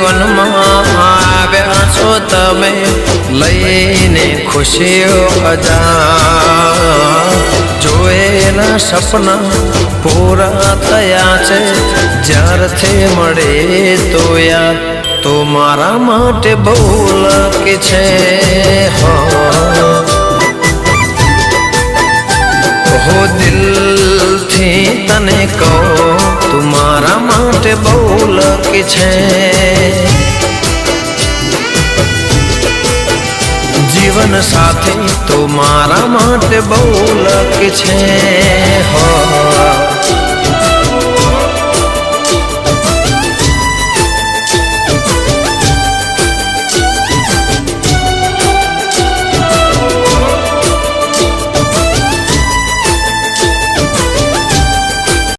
જીવનમાં આવ્યા છો તમે લઈને ખુશીઓ હજાર જોયેલા સપના પૂરા થયા છે જ્યારથી મળે તો યાદ તો મારા માટે બહુ લકી છે હો દિલથી તને કહું તું મારા માટે બહુ લકી છે જીવન સાથી તો મારા માટે બહુ લકી છે હો